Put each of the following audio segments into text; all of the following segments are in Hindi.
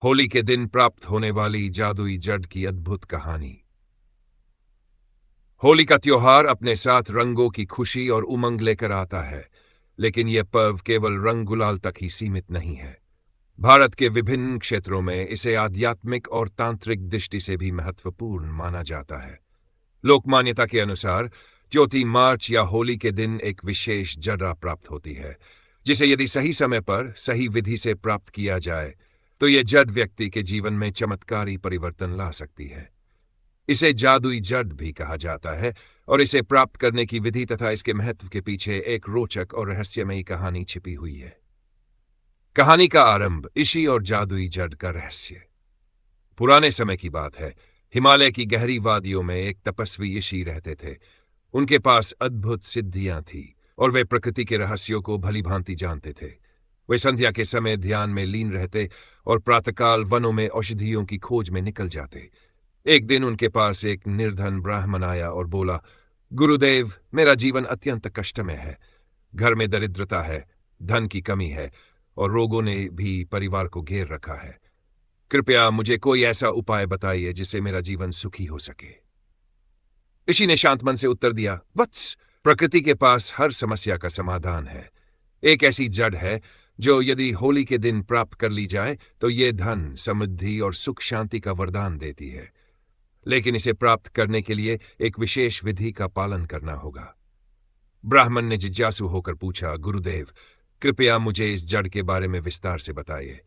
होली के दिन प्राप्त होने वाली जादुई जड़ की अद्भुत कहानी। होली का त्योहार अपने साथ रंगों की खुशी और उमंग लेकर आता है, लेकिन यह पर्व केवल रंग गुलाल तक ही सीमित नहीं है। भारत के विभिन्न क्षेत्रों में इसे आध्यात्मिक और तांत्रिक दृष्टि से भी महत्वपूर्ण माना जाता है। लोक मान्यता के अनुसार ज्योति मार्च या होली के दिन एक विशेष जड़ा प्राप्त होती है, जिसे यदि सही समय पर सही विधि से प्राप्त किया जाए तो यह जड़ व्यक्ति के जीवन में चमत्कारी परिवर्तन ला सकती है। इसे जादुई जड़ भी कहा जाता है और इसे प्राप्त करने की विधि तथा इसके महत्व के पीछे एक रोचक और रहस्यमयी कहानी छिपी हुई है। कहानी का आरंभ इशी और जादुई जड़ का रहस्य। पुराने समय की बात है। हिमालय की गहरी वादियों में एक तपस्वी ऋषि रहते थे। उनके पास अद्भुत सिद्धियां थी और वे प्रकृति के रहस्यों को भली भांति जानते थे। वे संध्या के समय ध्यान में लीन रहते और प्रातःकाल वनों में औषधियों की खोज में निकल जाते। एक दिन उनके पास एक निर्धन ब्राह्मण आया और बोला, गुरुदेव, मेरा जीवन अत्यंत कष्टमय है। घर में दरिद्रता है, धन की कमी है और रोगों ने भी परिवार को घेर रखा है। कृपया मुझे कोई ऐसा उपाय बताइए जिससे मेरा जीवन सुखी हो सके। ऋषि ने शांत मन से उत्तर दिया, वत्स, प्रकृति के पास हर समस्या का समाधान है। एक ऐसी जड़ है जो यदि होली के दिन प्राप्त कर ली जाए तो ये धन, समृद्धि और सुख शांति का वरदान देती है। लेकिन इसे प्राप्त करने के लिए एक विशेष विधि का पालन करना होगा। ब्राह्मण ने जिज्ञासु होकर पूछा, गुरुदेव, कृपया मुझे इस जड़ के बारे में विस्तार से बताइए।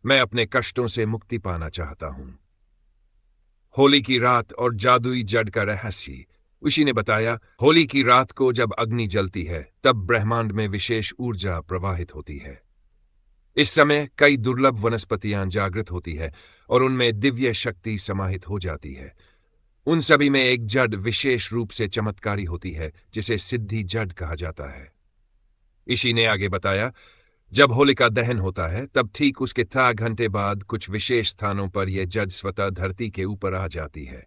मैं अपने कष्टों से मुक्ति पाना चाहता हूं। होली की रात और जादुई जड़ का रहस्य। ऋषि ने बताया, होली की रात को जब अग्नि जलती है तब ब्रह्मांड में विशेष ऊर्जा प्रवाहित होती है। इस समय कई दुर्लभ वनस्पतियां जागृत होती है और उनमें दिव्य शक्ति समाहित हो जाती है। उन सभी में एक जड़ विशेष रूप से चमत्कारी होती है जिसे सिद्धि जड़ कहा जाता है। ऋषि ने आगे बताया, जब होलिका दहन होता है तब ठीक उसके 3 घंटे बाद कुछ विशेष स्थानों पर यह जड़ स्वतः धरती के ऊपर आ जाती है।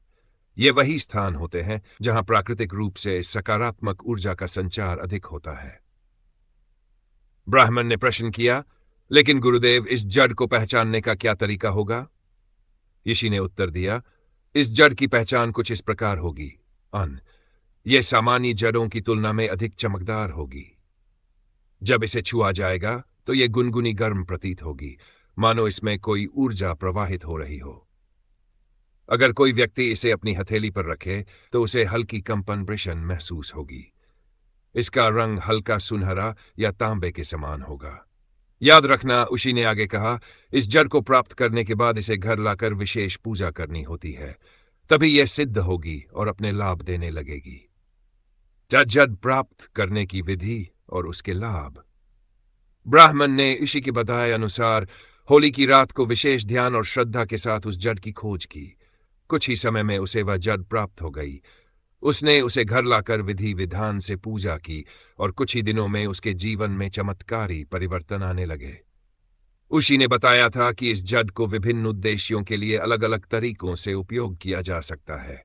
ये वही स्थान होते हैं जहां प्राकृतिक रूप से सकारात्मक ऊर्जा का संचार अधिक होता है। ब्राह्मण ने प्रश्न किया, लेकिन गुरुदेव, इस जड़ को पहचानने का क्या तरीका होगा? ऋषि ने उत्तर दिया, इस जड़ की पहचान कुछ इस प्रकार होगी। यह सामान्य जड़ों की तुलना में अधिक चमकदार होगी। जब इसे छुआ जाएगा तो यह गुनगुनी गर्म प्रतीत होगी, मानो इसमें कोई ऊर्जा प्रवाहित हो रही हो। अगर कोई व्यक्ति इसे अपनी हथेली पर रखे तो उसे हल्की कंपन वृषण महसूस होगी। इसका रंग हल्का सुनहरा या तांबे के समान होगा। याद रखना, ऋषि ने आगे कहा, इस जड़ को प्राप्त करने के बाद इसे घर लाकर विशेष पूजा करनी होती है, तभी यह सिद्ध होगी और अपने लाभ देने लगेगी। जड़ प्राप्त करने की विधि और उसके लाभ। ब्राह्मण ने ऋषि के बताए अनुसार होली की रात को विशेष ध्यान और श्रद्धा के साथ उस जड़ की खोज की। कुछ ही समय में उसे वह जड़ प्राप्त हो गई। उसने उसे घर लाकर विधि विधान से पूजा की और कुछ ही दिनों में उसके जीवन में चमत्कारी परिवर्तन आने लगे। ऋषि ने बताया था कि इस जड़ को विभिन्न उद्देश्यों के लिए अलग अलग तरीकों से उपयोग किया जा सकता है।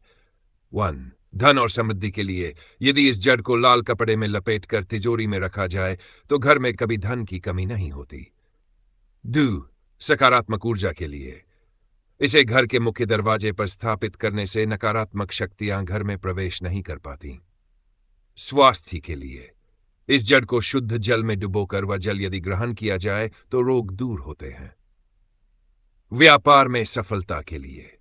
1. धन और समृद्धि के लिए। यदि इस जड़ को लाल कपड़े में लपेटकर तिजोरी में रखा जाए तो घर में कभी धन की कमी नहीं होती। 2. सकारात्मक ऊर्जा के लिए। इसे घर के मुख्य दरवाजे पर स्थापित करने से नकारात्मक शक्तियां घर में प्रवेश नहीं कर पाती। स्वास्थ्य के लिए। इस जड़ को शुद्ध जल में डुबोकर वह जल यदि ग्रहण किया जाए तो रोग दूर होते हैं। व्यापार में सफलता के लिए।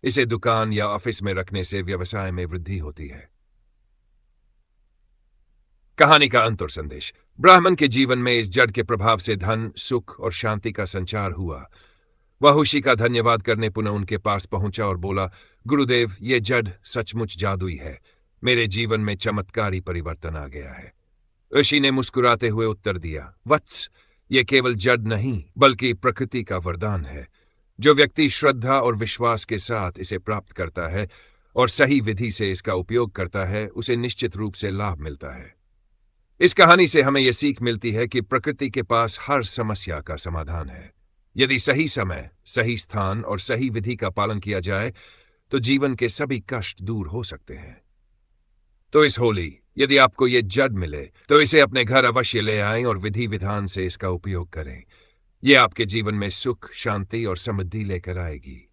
इसे दुकान या ऑफिस में रखने से व्यवसाय में वृद्धि होती है। कहानी का अंत और संदेश। ब्राह्मण के जीवन में इस जड़ के प्रभाव से धन, सुख और शांति का संचार हुआ। वह ऋषि का धन्यवाद करने पुनः उनके पास पहुंचा और बोला, गुरुदेव, ये जड़ सचमुच जादुई है। मेरे जीवन में चमत्कारी परिवर्तन आ गया है। ऋषि ने मुस्कुराते हुए उत्तर दिया, वत्स, ये केवल जड़ नहीं बल्कि प्रकृति का वरदान है। जो व्यक्ति श्रद्धा और विश्वास के साथ इसे प्राप्त करता है और सही विधि से इसका उपयोग करता है, उसे निश्चित रूप से लाभ मिलता है। इस कहानी से हमें यह सीख मिलती है कि प्रकृति के पास हर समस्या का समाधान है। यदि सही समय, सही स्थान और सही विधि का पालन किया जाए तो जीवन के सभी कष्ट दूर हो सकते हैं। तो इस होली यदि आपको ये जड़ मिले तो इसे अपने घर अवश्य ले आएं और विधि विधान से इसका उपयोग करें। ये आपके जीवन में सुख, शांति और समृद्धि लेकर आएगी।